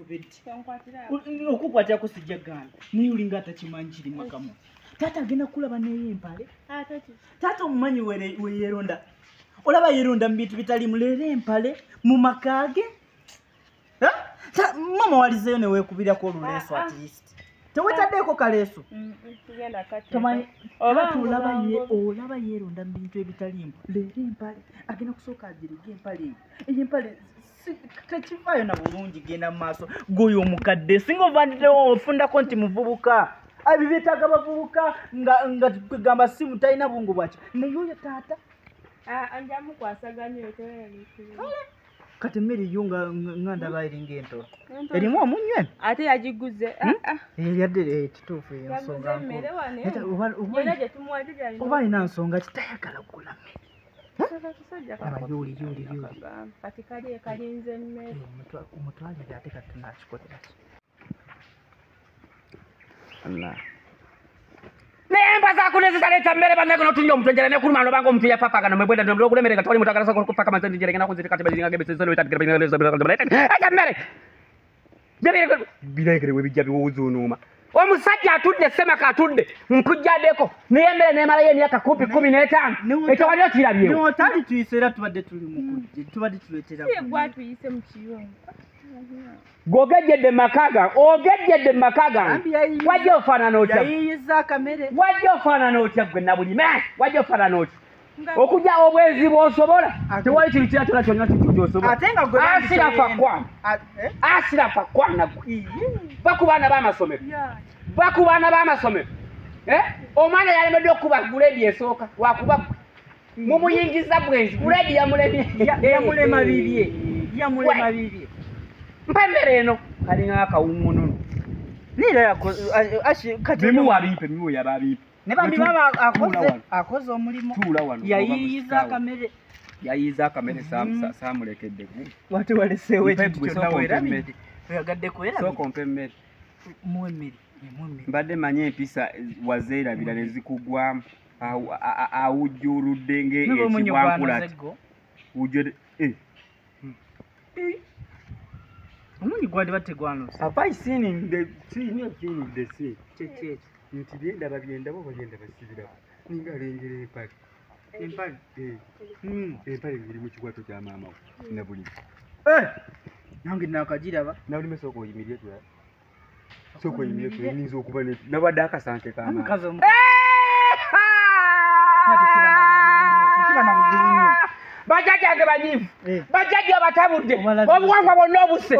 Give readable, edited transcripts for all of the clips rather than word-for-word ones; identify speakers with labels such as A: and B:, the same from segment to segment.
A: nkubedde okukwatira ku sijja ganda naye olinga atakimanyi kiri makamu taata agenda kulaba neyo empale taata omumanyi weyeronda olaba yeronda mu bintu bitali mulera empale mu makage mama walizeyo neweekubirako oluleeso at least tewetaddeeko kaleeso olaba yeronda mu bintu ebitalimu leero empale agenda kusooka agirige empale eyo empale tekivaayo na bulungi genda mu maaso goyo omukadde singa ovanditewo ofundako nti muvubuka abi beetaaga bavubuka nga kwegamba simu talina bungu bwaki naye oyo taata kati emmere yo nga ndaba eringa entolo erimu omunywene
B: ate yagiguze
A: yadde kituufu eyo nsonga oba alina nsonga kitayagala kugula mmere omutwalire ate kati tunakikotera
C: nemba zakune zitaleta mmere baneko notunja omutwenjera nekuluma lobanga omuntu yapapagana mwebwenda nokulemereka twali mutagala sako kupaka manzani njere ngena kunzita kati balinga gebese zelo ita mmere birekere webijja biwuzunuma omusajja atudde semaka atudde nkujjadeko neyembere nemala y'emyaka 15 ekyo waliyo kirabyewo
A: notali tuyise era tubadde tuli mukujje tubadde tuletera
B: gwatuyise mu kiyungu
C: gogejjedde makaga wajja ofaanana otya
A: yayiyiza kamere
C: wajja ofaanana otya gwe nabulime wajja ofaanana otya okujja obwenzi bw'osobola tewali kintu kira kyona kyonna ky'osobola
A: ate nga gwe
C: asirafa kwana bakubaana b'amasomero omwana yalemedde okuba guledi esooka wakuba mumuyingiza bwenzi guledi
A: yamulema bibye
C: mpa emmere eno kalinga akawungunono bimuwa bimpe
A: ne bambi baba akoze omulimu
C: yayiyiza akamere saamulekedde
A: wate waleseewo ekintu kyonna weerabidde oyagadde
C: sooka mpa emmere mbadde manye empisa wazeerabira ne zikugwamu awujjuludde ng'ekibwankula
A: omunyi gwali bategwanose
C: apai seen the scene nti byendaba byendaba oba byendaba sibirabo ninga alengera empale empale biri mu kikwato kya maama we nabulimi
A: nange nakagiraba
C: nabulime sooka oyimirye tuyinza okuba nabadde akasante kamaama bajjajjange banyiivu bajjajja batabudde obuwangwa bwonna obuse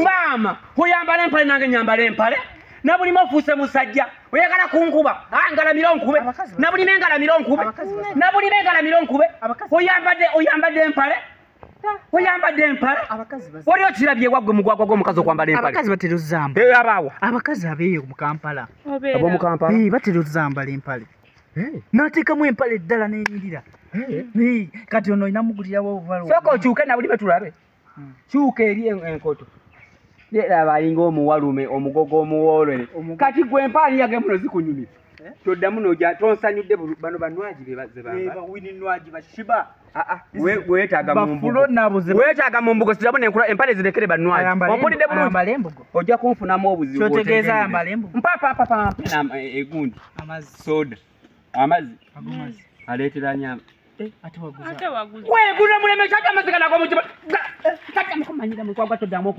C: maama oyambala empale nange nyambala empale nabulime ofuuse musajja oyagala kunkuba ngalamira onkube nabulime ngalamira onkube oyambadde empale oli okirabye waggwe mugwagwa gw'omukazi okwambala empale
A: abakazi batera ozamba
C: abaawa
A: abakazi abeeyo mu Kampala
C: ab'omukampala
A: batera ozambala empale n'ateekamu empale eddala n'enyirira kati ono olina mugulirawo obuvalo
C: sooka okyuke nabulime tulabe kyuka eri enkoto laba alinga omuwalume omugogo omuwoolere kati gwe empaani yage muno zikunyumiza toddamu noja tonsanyudde bano banwaji
A: bewinwaji bashiba
C: weetaaga mu mbugo sirabu nenkula empale zirekere banwaji ompulidde bulungi ojja kunfunamu obuzibu
A: kyotegeeza ayambala embugo
C: mpapapapa egundi soda amazzi aleetera nyama weguna muleme kyajja amazzi ganagwo mukiba manyira mukwagwa toddamu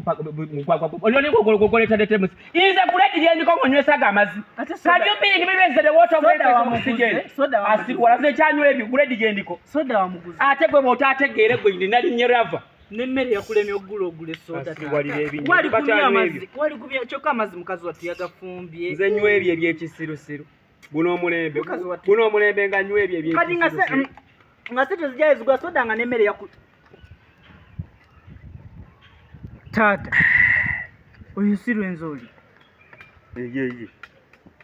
C: olyonegogoletadetmus inze kuledi lyendiko ngonywesa amazzi kajumbingi bibenzere wotoasiwalaze ekyanywa ebyo kuledi gyendiko ate gwe bwotaategeere gwe ninalinye rava
A: nemmere yakulemya ogula ogule soda kyokka amazzi mukazi wattu yagafumbye
C: nze nywa ebyo ebyekisirusiru guno omulembe nga nywa ebyo ebyekisirusiru
A: nga sente zijayezigwa soda nga nemmere yaku taata oyo si lwenzoli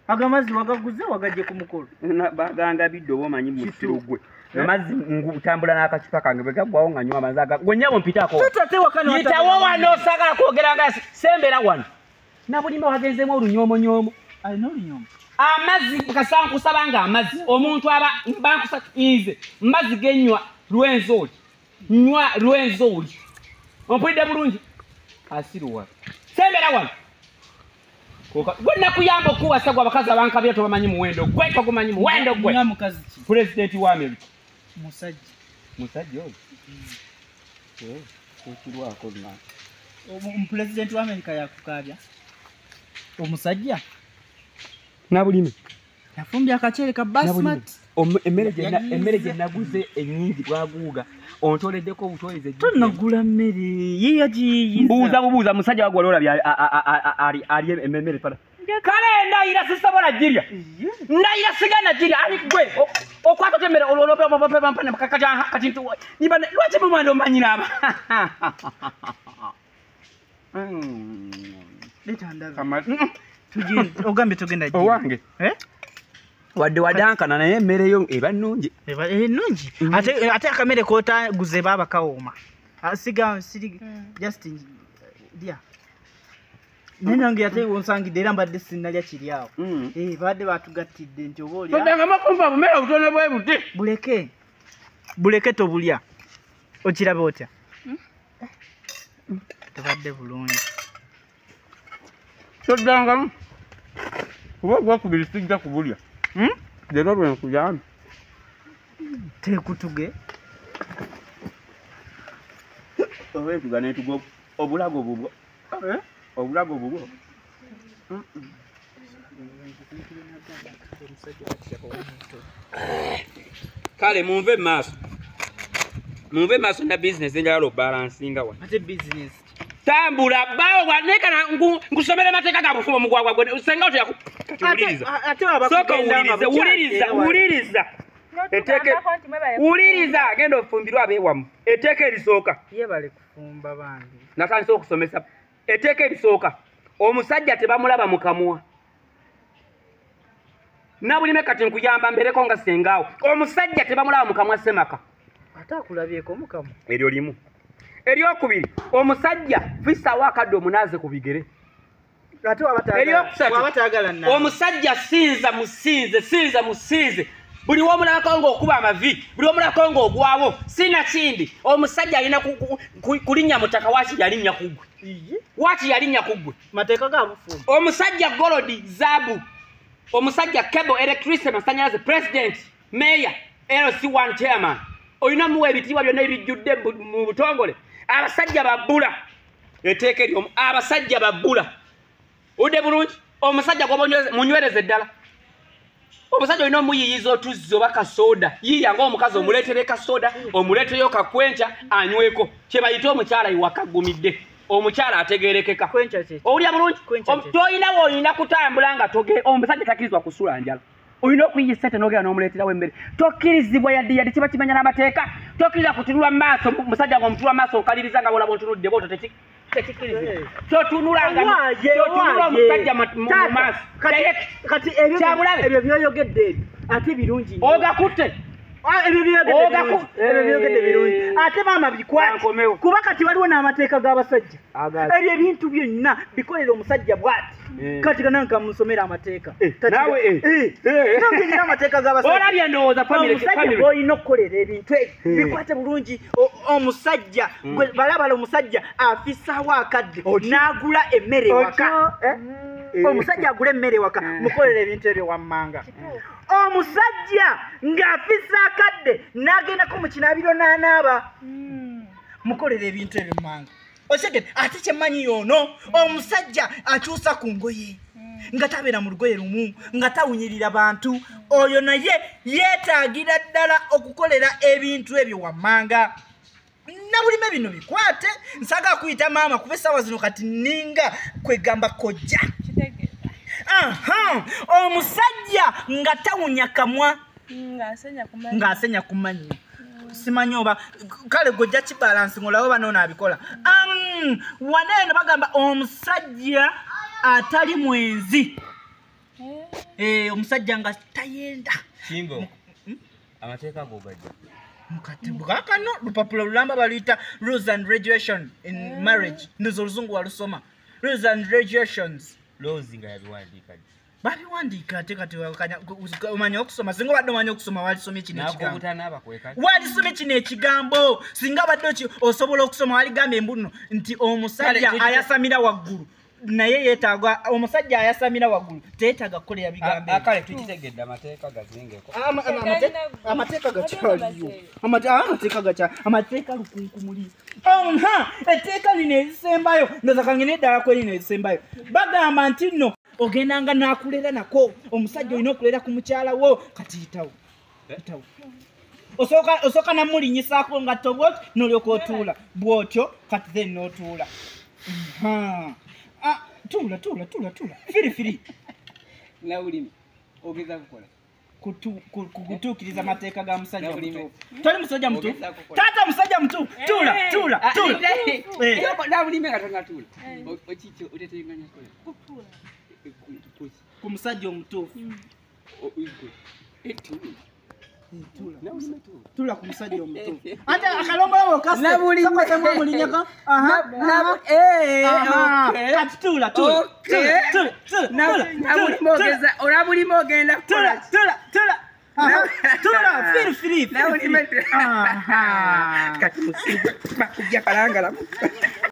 A: agamazzi wagaguze wagajje ku mukolo
C: bagangabidde oba omanyi musiro gwe amazzi ngutambula n'akacupa kange bwe gaggwawo nga nywa amazzi gwe nnyabo mpitako yitawo wano osagala kwogera nga sembera wano nabulime wagenzemu olunyoomonyoomo
A: alina olunyomo
C: amazzi kasankusaba nga amazzi omuntu aba bankusa inze mbazzi genywa lwenzoli nywa lwenzoli ompulidde bulungi asiruwa sembera wano gwe kuyamba okuwasa gwe abakazi abankabira tobamanyi muwendo gwe togumanyi muwendo gwe
A: Nyamukazi ki?
C: President wa America
A: Musajja
C: oyo ekirwako nna
A: President wa America yakukabya omusajja
C: nabulime
A: yafumbye akacere ka basmati
C: emmere gye naguze ennyingi bwaguuga ontoleddeko obutoyeze
A: tonagula mmere ye yagiyiza
C: buuza musajja wagwala olabye ali emmere pala kale ndayira sisobola girya ndayira sigana girya ali gwe okwata temmere kati lwaki mumwanda omanyiraba
A: ogambe togenda
C: owange wadde wadankana naye emmere yo eba nnungi
A: ennungi ate akamere kootaguze baaba kawooma siga siri just lya nenange ate onsangidde era mbadde sinnalya kiri awo baadde batugattidde nti oba olya
C: todangama kumpa bumere obutono bwe buti
A: buleke tobulya okirabe otya tebadde bulungi
C: toddangamu kuba gwakubiri sijja kubulya leero lwenkuyambe
A: teekutuge
C: oba entuga nentuga obulago bubwo kale munve maaso na bizinesi enjala obalansinga wa
A: ate business
C: tambula bawo wanekana nkusomera mateeka ga bufumo mugwagwa gwe senga oto wuliriza wuliriza genda ofumbirwa abeewamu etteeka erisooka
A: ye bali kufumba bangi
C: natandisa okusomesa etteeka erisooka omusajja tebamulaba mukamwa nabulime kati nkuyamba mbereko nga sengaawo omusajja tebamulaba mukamwa semaka
A: ate akulabyeko mukamwa
C: eryo limu eryokubiri omusajja fisaawo akadde omunaaze ku bigere
A: ate wabatagala
C: omusajja sinza musinze buli womulabako ng'okuba amavi buli womulabako ng'ogwawo sina kindi omusajja alina kulinnya mutaka waaki yalinnya kuggwe
A: mateeka ga bufumu
C: omusajja golodi zaabu omusajja cable electricity masanyalaze president mayor LC1 chairman olina muwa ebitiibwa byonna ebijjudde mu butongole abasajja babbula etteeka eryo abasajja babbula udde bulungi omusajja munywereze ddala omusajja olina omuyiyiza otuzzi oba kasoda yiya ng'omukazi omuleetere kasoda omuleeteyo kakwenca anyweko kye bayita omukyala iwakagumidde omukyala ategerekeka owulya bulungi toyina woolina kutambula nga omusajja takkirizibwa kusula njala olina okuyisa ate n'ogera n'omuleeterawo emmere tokkirizibwa yadde kiba kimenya n'amateeka tokkiriza kutunulwa mu maaso musajja ng'omutulwa mu maaso okaliriza nga bwolaba ontunudde bwoto tekikirizibwa kyotunulanga omusajja mu maaso
A: kati ebyo byoyogedde ate birungi
C: ogakutte
A: ebyo byogedde birungi ate maama bikwate kuba kati waliwo n'amateeka g'abasajja ebyo ebintu byonna bikolera omusajja bwati kati kananka musomera amateeka
C: nawe
A: nongenyera amateeka g'abasajja
C: olabye ndowooza
A: omusajja gw'olina okukolera ebintu ebyo bikwate bulungi omusajja balabala omusajja afisaawo akadde n'agula emmere waka omusajja agula emmere waka mukolera ebintu ebyo wammanga omusajja ng'afisa akadde n'agendako mu kinaabiro n'anaaba mukolera ebintu ebyo mmanga osegede ate kyemmanyi yoono omusajja akyusa ku ngoye nga tabeera mu lugoye lumu nga tawunyirira bantu oyo naye yeetaagira ddala okukolera ebintu ebyo wammanga nabulime bino bikwate nsaga akuyita maama kuba essaawa zino kati ninga kwegamba kojja omusajja nga tawunya kamwa ng'asenya kumanya simanyi oba kale gojja kibalansi ng'olawo banoona abikola waneeno bagamba omusajja atali mwenzi omusajja nga tayenda
C: kimbo amateeka ago gajja
A: mukatibwakano lupapula lulamba baluyita rules and regulation in marriage ndoza oluzungu walusoma rules and regulations
C: lozi nga yabiwandiika
A: babiwandiika ate kati omanya okusoma singa obadde omanya okusoma walisomye kino ekigambo walisomye kino ekigambo singa obadde osobola okusoma waligamba embuno nti omusajja ayasamira waggulu naye yeetaaga omusajja ayasamira waggulu teyeetaaga kukolera bigambo
C: akale tukitegedde amateeka gazingeko
A: amateeka gakyaliyo amateeka lukunkumuli etteeka lino erisembayo ndoza kangene eddala kwelino erisembayo bagamba nti nno ogendanga n'akulera nako omusajja olina okulera ku mukyala wo kati yitawo osooka namulinyisaako nga tobwoti n'olyoka otuula bw'otyo kati then n'otuula tuula firi
C: nawulimi ogeza kukola
A: kugutuukiriza amateeka ga musajja mutuufu toli musajja mutuufu taata musajja mutuufu tuula
C: nawulime katonatuula okikyo oteteganya
A: ku musajja omutuufu tula ku musajja omutuufu ate akalongolawo kasemulinyaka kati tuula
C: olabulime ogenda
A: tuula firi
C: kati musiba bakujja kalangala